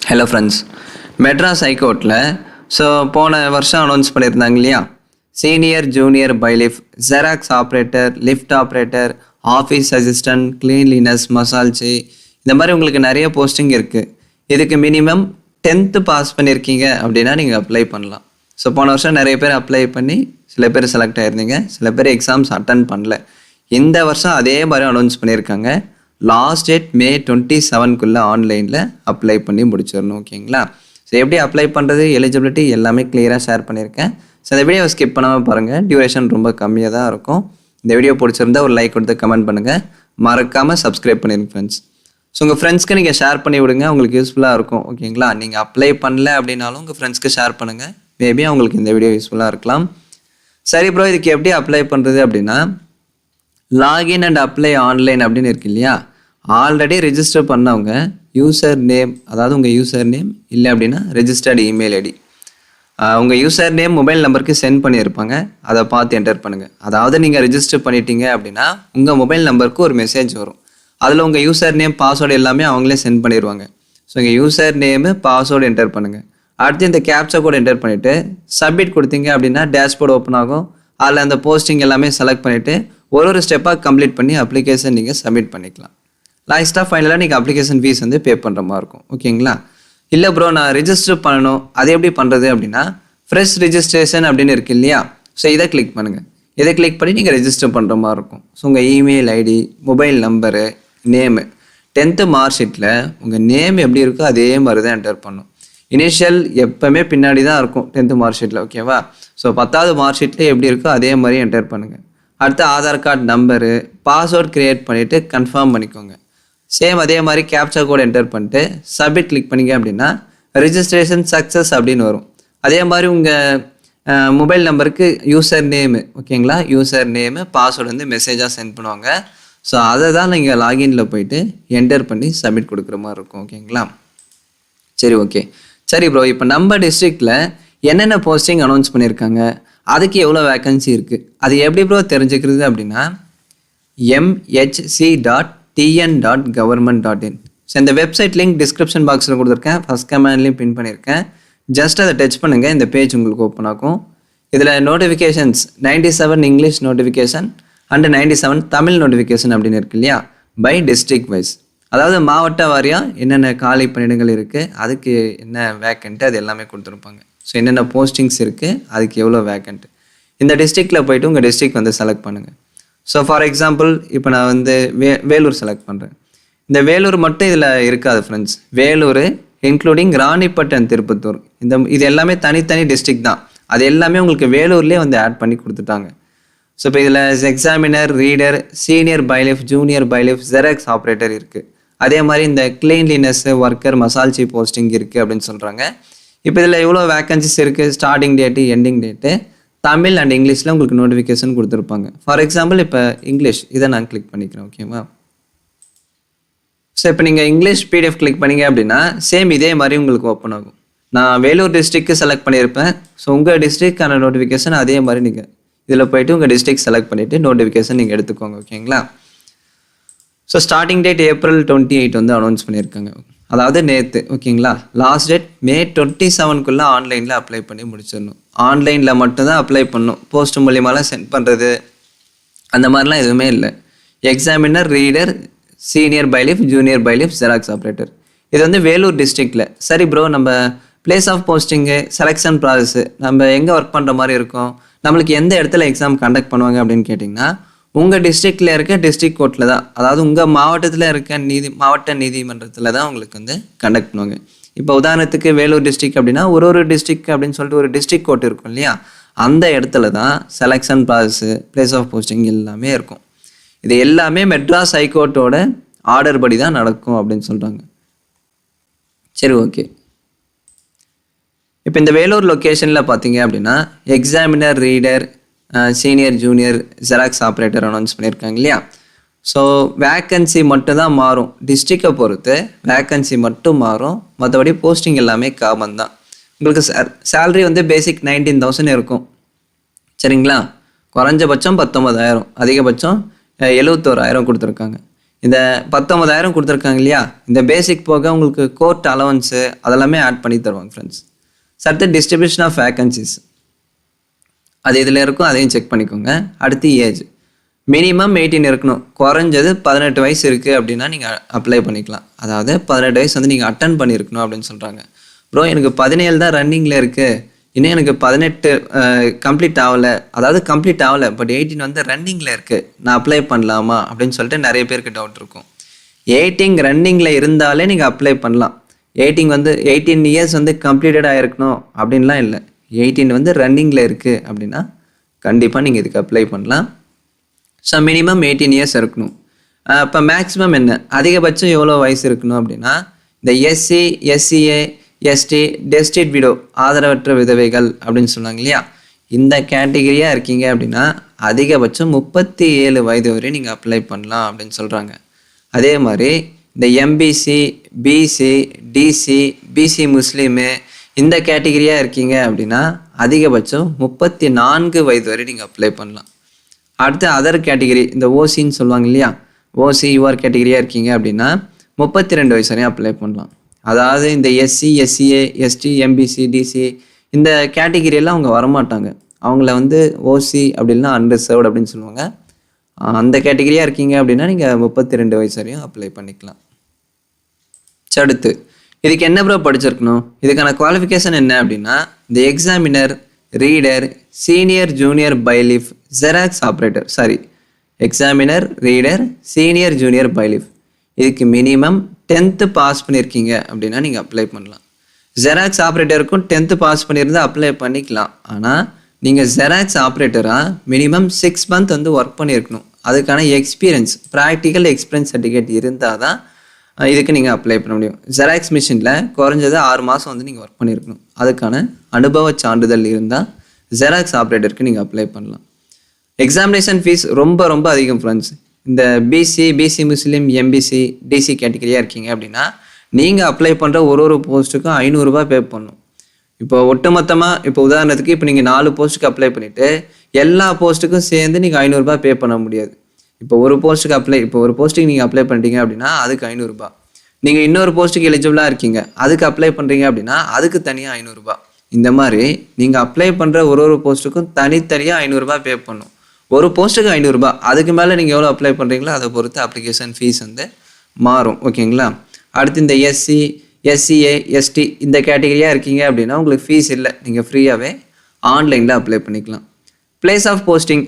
Hello friends, Madras ஹைகோர்ட்டில் போன வருஷம் அனௌன்ஸ் பண்ணியிருந்தாங்க இல்லையா, senior junior bailiff, xerox operator, lift operator, office assistant, cleanliness, மசால்ச்சி, இந்த மாதிரி உங்களுக்கு நிறைய போஸ்டிங் இருக்குது. இதுக்கு மினிமம் 10th பாஸ் பண்ணியிருக்கீங்க அப்படின்னா நீங்கள் அப்ளை பண்ணலாம். போன வருஷம் நிறைய பேர் அப்ளை பண்ணி சில பேர் செலக்ட் ஆயிருந்தீங்க, சில பேர் எக்ஸாம்ஸ் அட்டன் பண்ணல. இந்த வருஷம் அதே மாதிரி அனௌன்ஸ் பண்ணியிருக்காங்க. லாஸ்ட் டேட் May 27 ஆன்லைனில் அப்ளை பண்ணி முடிச்சிடணும். ஓகேங்களா? எப்படி அப்ளை பண்ணுறது, எலிஜிபிலிட்டி எல்லாமே கிளியராக ஷேர் பண்ணியிருக்கேன். இந்த வீடியோ ஸ்கிப் பண்ணாமல் பாருங்கள், டியூரேஷன் ரொம்ப கம்மியாக தான் இருக்கும். இந்த வீடியோ பிடிச்சிருந்தா ஒரு லைக் கொடுத்து கமெண்ட் பண்ணுங்கள், மறக்காமல் சப்ஸ்கிரைப் பண்ணிடுங்க ஃப்ரெண்ட்ஸ். உங்கள் ஃப்ரெண்ட்ஸ்க்கு நீங்கள் ஷேர் பண்ணி விடுங்க, உங்களுக்கு யூஸ்ஃபுல்லாக இருக்கும். ஓகேங்களா? நீங்கள் அப்ளை பண்ணல அப்படின்னாலும் உங்கள் ஃப்ரெண்ட்ஸ்க்கு ஷேர் பண்ணுங்கள், மேபி அவங்களுக்கு இந்த வீடியோ யூஸ்ஃபுல்லாக இருக்கலாம். சரி ப்ரோ, இதுக்கு எப்படி அப்ளை பண்ணுறது அப்படின்னா, லாகின் அண்ட் அப்ளை ஆன்லைன் அப்படின்னு இருக்கு இல்லையா, ஆல்ரெடி ரெஜிஸ்டர் பண்ணவங்க யூசர் நேம், அதாவது உங்கள் யூசர் நேம் இல்லை அப்படின்னா ரெஜிஸ்டர்டு இமெயில் ஐடி, உங்கள் யூசர் நேம் மொபைல் நம்பருக்கு சென்ட் பண்ணியிருப்பாங்க, அதை பார்த்து என்டர் பண்ணுங்கள். அதாவது நீங்கள் ரெஜிஸ்டர் பண்ணிட்டீங்க அப்படின்னா உங்கள் மொபைல் நம்பருக்கு ஒரு மெசேஜ் வரும். அதில் உங்கள் யூசர் நேம், பாஸ்வேர்டு எல்லாமே அவங்களே சென்ட் பண்ணிடுவாங்க. இங்கே யூசர் நேமு, பாஸ்வேர்டு என்டர் பண்ணுங்கள். அடுத்து இந்த கேப்சா கோட் என்டர் பண்ணிவிட்டு சப்மிட் கொடுத்தீங்க அப்படின்னா டேஷ்போர்டு ஓப்பன் ஆகும். அதில் அந்த போஸ்டிங் எல்லாமே செலக்ட் பண்ணிவிட்டு ஒரு ஸ்டெப்பாக கம்ப்ளீட் பண்ணி அப்ளிகேஷன் நீங்கள் சப்மிட் பண்ணிக்கலாம். லாஸ்ட்டாக ஃபைனலாக நீங்கள் அப்ளிகேஷன் ஃபீஸ் பே பண்ணுற மாதிரி இருக்கும். ஓகேங்களா? இல்லை ப்ரோ, நான் ரெஜிஸ்டர் பண்ணணும், அது எப்படி பண்ணுறது அப்படின்னா, ஃப்ரெஷ் ரெஜிஸ்ட்ரேஷன் அப்படின்னு இருக்கு இல்லையா, இதை கிளிக் பண்ணுங்கள். இதை கிளிக் பண்ணி நீங்கள் ரெஜிஸ்டர் பண்ணுற மாதிரி இருக்கும். உங்கள் email ID, mobile number, name, 10th mark ஷீட்டில் உங்கள் நேம் எப்படி இருக்கோ அதே மாதிரி தான் என்டர் பண்ணும். இனிஷியல் எப்போவுமே பின்னாடி தான் இருக்கும் 10th மார்க் ஷீட்டில். ஓகேவா? 10th மார்க் ஷீட்டில் எப்படி இருக்கோ அதே மாதிரி என்டர் பண்ணுங்கள். அடுத்து Aadhaar card number, password create பண்ணிவிட்டு கன்ஃபார்ம் பண்ணிக்கோங்க. சேம் அதே மாதிரி கேப்சா கோட் என்டர் பண்ணிட்டு சப்மிட் கிளிக் பண்ணிங்க அப்படின்னா ரெஜிஸ்ட்ரேஷன் சக்ஸஸ் அப்படின்னு வரும். அதே மாதிரி உங்கள் மொபைல் நம்பருக்கு யூசர் நேமு, ஓகேங்களா, யூசர் நேமு, பாஸ்வேர்டு மெசேஜாக சென்ட் பண்ணுவாங்க. அதை தான் நீங்கள் லாகின்ல போயிட்டு என்டர் பண்ணி சப்மிட் கொடுக்குற மாதிரி இருக்கும். ஓகேங்களா? சரி, ஓகே. சரி ப்ரோ, இப்போ நம்ம டிஸ்ட்ரிக்டில் என்னென்ன போஸ்டிங் அனௌன்ஸ் பண்ணியிருக்காங்க, அதுக்கு எவ்வளோ வேக்கன்சி இருக்குது, அது எப்படி ப்ரோ தெரிஞ்சுக்கிறது அப்படின்னா, mhc.tn.government.in. இந்த வெப்சைட் லிங்க் டிஸ்கிரிப்ஷன் பாக்ஸில் கொடுத்துருக்கேன், ஃபஸ்ட் கமெண்ட்லேயும் பின் பண்ணியிருக்கேன். ஜஸ்ட் அதை டச் பண்ணுங்கள், இந்த பேஜ் உங்களுக்கு ஓப்பன் ஆகும். இதில் notifications 97 English notification and 97 Tamil notification அப்படின்னு இருக்கு இல்லையா, பை டிஸ்ட்ரிக்ட் வைஸ், அதாவது மாவட்ட வாரியாக என்னென்ன காலி பணியிடங்கள் இருக்குது, அதுக்கு என்ன வேக்கண்ட்டு, அது எல்லாமே கொடுத்துருப்பாங்க. என்னென்ன போஸ்டிங்ஸ் இருக்குது, அதுக்கு எவ்வளோ வேக்கண்ட்டு, இந்த டிஸ்ட்ரிக்டில் போய்ட்டு உங்கள் டிஸ்ட்ரிக்ட் செலக்ட் பண்ணுங்கள். ஃபார் எக்ஸாம்பிள் இப்போ நான் வேலூர் செலக்ட் பண்ணுறேன். இந்த வேலூர் மட்டும் இதில் இருக்காது ஃப்ரெண்ட்ஸ், வேலூர் இன்க்ளூடிங் ராணிப்பட்டம், திருப்பத்தூர், இது எல்லாமே தனித்தனி டிஸ்ட்ரிக்ட் தான். அது எல்லாமே உங்களுக்கு வேலூர்லேயே ஆட் பண்ணி கொடுத்துட்டாங்க. இப்போ இதில் examiner, reader, senior bailiff, junior bailiff, xerox operator இருக்குது. அதே மாதிரி இந்த கிளீன்லினஸ் ஒர்க்கர், மசால்ச்சி போஸ்டிங் இருக்குது அப்படின்னு சொல்கிறாங்க. இப்போ இதில் எவ்வளோ வேக்கன்சிஸ் இருக்குது, starting date, ending date, Tamil and இங்கிலீஷில் உங்களுக்கு நோட்டிஃபிகேஷன் கொடுத்துருப்பாங்க. ஃபார் எக்ஸாம்பிள் இப்போ இங்கிலீஷ், இதை நான் கிளிக் பண்ணிக்கிறேன். ஓகேவா? இப்போ நீங்கள் இங்கிலீஷ் பிடிஎஃப் கிளிக் பண்ணிங்க அப்படின்னா சேம் இதே மாதிரி உங்களுக்கு ஓப்பன் ஆகும். நான் வேலூர் டிஸ்ட்ரிக்ட்டு செலக்ட் பண்ணியிருப்பேன். உங்கள் டிஸ்ட்ரிக்டான நோட்டிஃபிகேஷன் அதே மாதிரி நீங்கள் இதில் போய்ட்டு உங்கள் டிஸ்ட்ரிக்ட் செலக்ட் பண்ணிவிட்டு நோட்டிஃபிகேஷன் நீங்கள் எடுத்துக்கோங்க. ஓகேங்களா? ஸ்டார்டிங் டேட் April 28 அனௌன்ஸ் பண்ணியிருக்காங்க, அதாவது நேற்று. ஓகேங்களா? லாஸ்ட் டேட் May 27 ஆன்லைனில் அப்ளை பண்ணி முடிச்சிடணும். ஆன்லைனில் மட்டும்தான் அப்ளை பண்ணணும், போஸ்ட் மூலியமாலாம் சென்ட் பண்ணுறது அந்த மாதிரிலாம் எதுவுமே இல்லை. Examiner, reader, senior bailiff, junior bailiff, xerox operator, இது வேலூர் டிஸ்ட்ரிக்டில். சரி ப்ரோ, நம்ம place of posting, selection process, நம்ம எங்கே ஒர்க் பண்ணுற மாதிரி இருக்கும், நம்மளுக்கு எந்த இடத்துல எக்ஸாம் கண்டக்ட் பண்ணுவாங்க அப்படின்னு கேட்டிங்கன்னா, உங்கள் டிஸ்ட்ரிக்டில் இருக்க டிஸ்ட்ரிக்ட் கோர்ட்டில் தான், அதாவது உங்கள் மாவட்டத்தில் இருக்க மாவட்ட நீதிமன்றத்தில் தான் உங்களுக்கு கண்டக்ட் பண்ணுவாங்க. இப்போ உதாரணத்துக்கு வேலூர் டிஸ்ட்ரிக்ட் அப்படின்னா ஒரு டிஸ்ட்ரிக்ட் அப்படின்னு சொல்லிட்டு ஒரு டிஸ்ட்ரிக்ட் கோர்ட் இருக்கும் இல்லையா, அந்த இடத்துல தான் selection process, place of posting எல்லாமே இருக்கும். இது எல்லாமே மெட்ராஸ் ஹைகோர்ட்டோட ஆர்டர் படி தான் நடக்கும் அப்படின்னு சொல்கிறாங்க. சரி, ஓகே. இப்போ இந்த வேலூர் லொக்கேஷனில் பார்த்தீங்க அப்படின்னா examiner, reader, senior, junior, xerox operator announce பண்ணியிருக்காங்க இல்லையா. வேக்கன்சி மட்டும் தான் மாறும், டிஸ்ட்ரிக்டை பொறுத்து வேக்கன்சி மட்டும் மாறும், மற்றபடி போஸ்டிங் எல்லாமே காமன் தான். உங்களுக்கு சேலரி பேசிக் 19,000 இருக்கும். சரிங்களா? குறைஞ்சபட்சம் 19,000, அதிகபட்சம் 71,000 கொடுத்துருக்காங்க. இந்த 19,000 கொடுத்துருக்காங்க இல்லையா, இந்த பேசிக் போக உங்களுக்கு கோர்ட் அலவன்ஸு அதெல்லாமே ஆட் பண்ணி தருவாங்க ஃப்ரெண்ட்ஸ். அடுத்து டிஸ்ட்ரிபியூஷன் ஆஃப் வேகன்சிஸ், அது இதில் இருக்கும், அதையும் செக் பண்ணிக்கோங்க. அடுத்து ஏஜ் மினிமம் 18 இருக்கணும். குறைஞ்சது 18 வயசு இருக்குது அப்படின்னா நீங்கள் அப்ளை பண்ணிக்கலாம். அதாவது 18 வயசு வந்து நீங்கள் அட்டன் பண்ணியிருக்கணும் அப்படின்னு சொல்கிறாங்க. ப்ரோ எனக்கு 17 தான் ரன்னிங்கில் இருக்குது, இன்னும் எனக்கு 18 கம்ப்ளீட் ஆகலை, அதாவது கம்ப்ளீட் ஆகலை பட் 18 வந்து ரன்னிங்கில் இருக்குது, நான் அப்ளை பண்ணலாமா அப்படின்னு சொல்லிட்டு நிறைய பேருக்கு டவுட் இருக்கும். 18 ரன்னிங்கில் இருந்தாலே நீங்கள் அப்ளை பண்ணலாம். 18 இயர்ஸ் வந்து கம்ப்ளீட்டட் ஆகிருக்கணும் அப்படின்லாம் இல்லை. 18 வந்து ரன்னிங்கில் இருக்குது அப்படின்னா கண்டிப்பாக நீங்கள் இதுக்கு அப்ளை பண்ணலாம். ஸோ மினிமம் 18 இயர்ஸ் இருக்கணும். இப்போ மேக்ஸிமம் என்ன, அதிகபட்சம் எவ்வளோ வயசு இருக்கணும் அப்படின்னா, இந்த எஸ்சி, எஸ்சிஏ, எஸ்டி, டெஸ்டிட் விடோ, ஆதரவற்ற விதவைகள் அப்படின்னு சொன்னாங்க இல்லையா, இந்த கேட்டகிரியாக இருக்கீங்க அப்படின்னா அதிகபட்சம் 37 வயது வரை நீங்கள் அப்ளை பண்ணலாம் அப்படின்னு சொல்கிறாங்க. அதே மாதிரி இந்த எம்பிசி, பிசி, டிசி, பிசி முஸ்லீமு இந்த கேட்டகிரியாக இருக்கீங்க அப்படின்னா அதிகபட்சம் 34 வயது வரை நீங்கள் அப்ளை பண்ணலாம். அடுத்து அதர் கேட்டகிரி, இந்த ஓசின்னு சொல்லுவாங்க இல்லையா, ஓசி யூஆர் கேட்டகிரியாக இருக்கீங்க அப்படின்னா 32 வயசு வரையும் அப்ளை பண்ணலாம். அதாவது இந்த SC, SCA, ST, MBC, DC இந்த கேட்டகிரியெல்லாம் அவங்க வரமாட்டாங்க. அவங்கள வந்து ஓசி அப்படின்னா அன்ரிசர்வ்டு அப்படின்னு சொல்லுவாங்க. அந்த கேட்டகிரியாக இருக்கீங்க அப்படின்னா நீங்கள் 32 வயசு வரையும் அப்ளை பண்ணிக்கலாம். அடுத்து இதுக்கு என்ன ப்ரோ படிச்சிருக்கணும், இதுக்கான குவாலிஃபிகேஷன் என்ன அப்படின்னா, இந்த examiner, reader, senior junior bailiff, xerox operator, examiner, reader, senior junior bailiff இதுக்கு மினிமம் 10th பாஸ் பண்ணியிருக்கீங்க அப்படின்னா நீங்கள் அப்ளை பண்ணலாம். ஜெராக்ஸ் ஆப்ரேட்டருக்கும் 10th பாஸ் பண்ணியிருந்தால் அப்ளை பண்ணிக்கலாம். ஆனால் நீங்கள் ஜெராக்ஸ் ஆப்ரேட்டராக மினிமம் 6 months வந்து ஒர்க் பண்ணியிருக்கணும். அதுக்கான எக்ஸ்பீரியன்ஸ், ப்ராக்டிக்கல் எக்ஸ்பீரியன்ஸ் சர்டிஃபிகேட் இருந்தால் தான் இதுக்கு நீங்கள் அப்ளை பண்ண முடியும். ஜெராக்ஸ் மிஷினில் குறைஞ்சது 6 மாதம் வந்து நீங்கள் ஒர்க் பண்ணியிருக்கணும். அதுக்கான அனுபவ சான்றிதழ் இருந்தால் ஜெராக்ஸ் ஆப்ரேட்டருக்கு நீங்கள் அப்ளை பண்ணலாம். எக்ஸாமினேஷன் ஃபீஸ் ரொம்ப ரொம்ப அதிகம் ஃப்ரெண்ட்ஸ். இந்த பிசி முஸ்லீம், எம்பிசி, டிசி கேட்டகரியாக இருக்கீங்க அப்படின்னா நீங்கள் அப்ளை பண்ணுற ஒரு போஸ்ட்டுக்கும் 500 ரூபாய் பே பண்ணணும். இப்போ ஒட்டுமொத்தமாக, இப்போ உதாரணத்துக்கு இப்போ நீங்கள் 4 போஸ்ட்டுக்கு அப்ளை பண்ணிவிட்டு எல்லா போஸ்ட்டுக்கும் சேர்ந்து நீங்கள் 500 ரூபாய் பே பண்ண முடியாது. இப்போ ஒரு போஸ்ட்டுக்கு நீங்கள் அப்ளை பண்ணிட்டீங்க அப்படின்னா அதுக்கு 500 ரூபாய். நீங்கள் இன்னொரு போஸ்ட்டுக்கு எலிஜிபிளாக இருக்கீங்க, அதுக்கு அப்ளை பண்ணுறீங்க அப்படின்னா அதுக்கு தனியாக 500 ரூபாய். இந்த மாதிரி நீங்கள் அப்ளை பண்ணுற ஒரு போஸ்ட்டுக்கும் தனித்தனியாக 500 ரூபாய் பே பண்ணணும். ஒரு போஸ்ட்டுக்கு 500 ரூபாய். அதுக்கு மேலே நீங்கள் எவ்வளோ அப்ளை பண்ணுறீங்களோ அதை பொறுத்து அப்ளிகேஷன் ஃபீஸ் வந்து மாறும். ஓகேங்களா. அடுத்து இந்த எஸ்சி, எஸ்சிஏ, எஸ்டி இந்த கேட்டகரியாக இருக்கீங்க அப்படின்னா உங்களுக்கு ஃபீஸ் இல்லை, நீங்கள் ஃப்ரீயாகவே ஆன்லைனில் அப்ளை பண்ணிக்கலாம். பிளேஸ் ஆஃப் போஸ்டிங்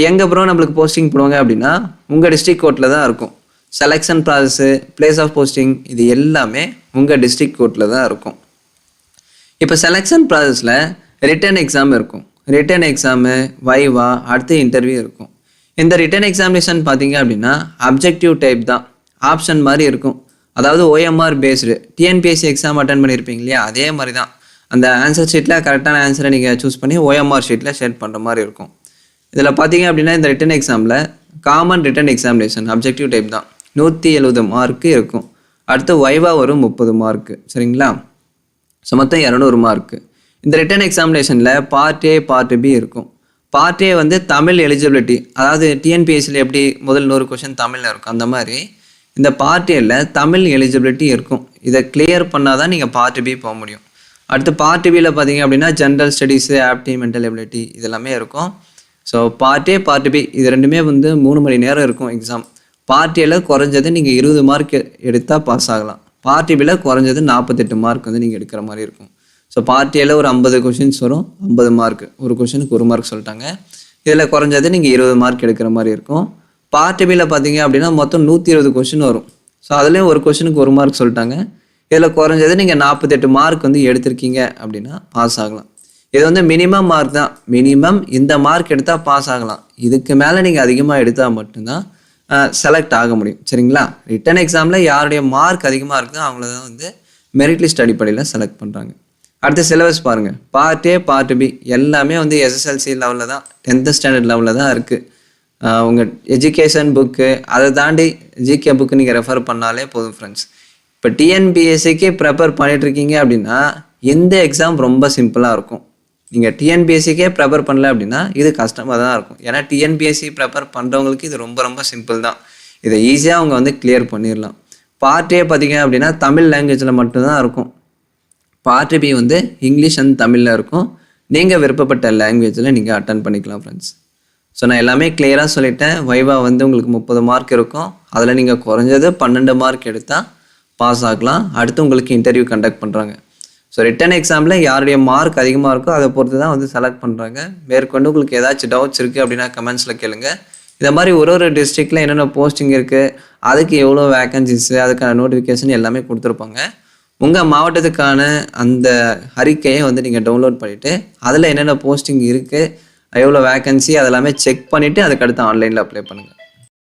எங்கே ப்ரோ நம்மளுக்கு போஸ்டிங் போடுவாங்க அப்படின்னா உங்கள் டிஸ்ட்ரிக்ட் கோர்ட்டில் தான் இருக்கும். Selection process, place of posting இது எல்லாமே உங்கள் டிஸ்ட்ரிக்ட் கோர்ட்டில் தான் இருக்கும். இப்போ செலெக்ஷன் ப்ராசஸில் ரிட்டன் எக்ஸாம் இருக்கும். ரிட்டன் எக்ஸாமு, வைவா, அடுத்து இன்டர்வியூ இருக்கும். இந்த ரிட்டன் எக்ஸாமினேஷன் பார்த்தீங்க அப்படின்னா அப்ஜெக்டிவ் டைப் தான், ஆப்ஷன் மாதிரி இருக்கும். அதாவது OMR based. TNPSC exam attend பண்ணியிருப்பீங்க இல்லையா, அதே மாதிரி தான். அந்த ஆன்சர் ஷீட்டில் கரெக்டான ஆன்சரை நீங்கள் சூஸ் பண்ணி OMR ஷீட்டில் ஷேர் பண்ணுற மாதிரி இருக்கும். இதில் பார்த்தீங்க அப்படின்னா இந்த ரிட்டன் எக்ஸாமில் common return examination objective type தான், 170 மார்க்கு இருக்கும். அடுத்து வைவா வரும் 30 மார்க்கு. சரிங்களா. ஸோ மொத்தம் 200 மார்க்கு. இந்த ரிட்டன் எக்ஸாமினேஷனில் பார்ட் ஏ, பார்ட் பி இருக்கும். பார்ட் ஏ வந்து தமிழ் எலிஜிபிலிட்டி, அதாவது டிஎன்பிஎஸ்சியில் எப்படி முதல் 100 கொஷின் தமிழில் இருக்கும், அந்த மாதிரி இந்த பார்ட் ஏல தமிழ் எலிஜிபிலிட்டி இருக்கும். இதை கிளியர் பண்ணால் தான் நீங்கள் பார்ட் பி போக முடியும். அடுத்து பார்ட் பியில் பார்த்தீங்க அப்படின்னா general studies, aptitude, mental ability இதெல்லாமே இருக்கும். So part A, part B இது ரெண்டுமே வந்து 3 மணி நேரம் இருக்கும் எக்ஸாம். பார்ட் ஏல குறைஞ்சது நீங்கள் 20 மார்க் எடுத்தால் பாஸ் ஆகலாம். பார்ட் பியில் குறைஞ்சது 48 மார்க் வந்து நீங்கள் எடுக்கிற மாதிரி இருக்கும். ஸோ பார்ட் ஏல ஒரு 50 கொஷின்ஸ் வரும், 50 மார்க், ஒரு கொஷினுக்கு 1 மார்க் சொல்லிட்டாங்க. இதில் குறைஞ்சது நீங்கள் 20 மார்க் எடுக்கிற மாதிரி இருக்கும். பார்ட் பியில் பார்த்தீங்க அப்படின்னா மொத்தம் 120 கொஷின் வரும். ஸோ அதுலேயும் ஒரு கொஷினுக்கு 1 மார்க் சொல்லிட்டாங்க. இதில் குறைஞ்சது நீங்கள் 48 மார்க் வந்து எடுத்திருக்கீங்க அப்படின்னா பாஸ் ஆகலாம். இது வந்து மினிமம் மார்க் தான். மினிமம் இந்த மார்க் எடுத்தால் பாஸ் ஆகலாம். இதுக்கு மேலே நீங்கள் அதிகமாக எடுத்தால் மட்டும்தான் செலக்ட் ஆக முடியும். சரிங்களா. ரிட்டன் எக்ஸாமில் யாருடைய மார்க் அதிகமாக இருக்குதோ அவங்கள தான் வந்து மெரிட் லிஸ்ட் அடிப்படையில் செலக்ட் பண்ணுறாங்க. அடுத்த சிலபஸ் பாருங்கள். பார்ட் ஏ, பார்ட் பி எல்லாமே வந்து SSLC லெவலில் தான், 10th ஸ்டாண்டர்ட் லெவலில் தான் இருக்குது. உங்கள் எஜுகேஷன் புக்கு, அதை தாண்டி ஜிகே புக்கு நீங்கள் ரெஃபர் பண்ணாலே போதும் ஃப்ரெண்ட்ஸ். இப்போ டிஎன்பிஎஸ்சிக்கு ப்ரிப்பேர் பண்ணிகிட்ருக்கீங்க அப்படின்னா இந்த எக்ஸாம் ரொம்ப சிம்பிளாக இருக்கும். நீங்கள் டிஎன்பிஎஸ்சிக்கே ப்ரிப்பேர் பண்ணல அப்படின்னா இது கஷ்டமாக தான் இருக்கும். ஏன்னா டிஎன்பிஎஸ்சி ப்ரிப்பேர் பண்ணுறவங்களுக்கு இது ரொம்ப ரொம்ப சிம்பிள் தான். இதை ஈஸியாக அவங்க வந்து கிளியர் பண்ணிடலாம். பார்ட் ஏ பார்த்தீங்க அப்படின்னா தமிழ் லாங்குவேஜில் மட்டும்தான் இருக்கும். பார்ட் பி வந்து இங்கிலீஷ் அண்ட் தமிழில் இருக்கும். நீங்கள் விருப்பப்பட்ட லாங்குவேஜில் நீங்கள் அட்டன் பண்ணிக்கலாம் ஃப்ரெண்ட்ஸ். ஸோ நான் எல்லாமே கிளியராக சொல்லிட்டேன். வைவா வந்து உங்களுக்கு 30 மார்க் இருக்கும். அதில் நீங்கள் குறைஞ்சது 12 மார்க் எடுத்தால் பாஸ் ஆகலாம். அடுத்து உங்களுக்கு இன்டர்வியூ கண்டக்ட் பண்ணுறாங்க. ஸோ ரிட்டன் எக்ஸாமில் யாருடைய மார்க் அதிகமாக இருக்கோ அதை பொறுத்து தான் வந்து செலக்ட் பண்ணுறாங்க. மேற்கொண்டு உங்களுக்கு ஏதாச்சும் டவுட்ஸ் இருக்குது அப்படின்னா கமெண்ட்ஸில் கேளுங்க. இதை மாதிரி ஒரு டிஸ்ட்ரிக்டில் என்னென்ன போஸ்டிங் இருக்குது, அதுக்கு எவ்வளோ வேக்கன்சிஸு, அதுக்கான நோட்டிஃபிகேஷன் எல்லாமே கொடுத்துருப்பாங்க. உங்கள் மாவட்டத்துக்கான அந்த அறிக்கையை வந்து நீங்கள் டவுன்லோட் பண்ணிவிட்டு அதில் என்னென்ன போஸ்டிங் இருக்குது, எவ்வளோ வேக்கன்சி அதெல்லாமே செக் பண்ணிவிட்டு அதுக்கடுத்து ஆன்லைனில் அப்ளை பண்ணுங்கள்.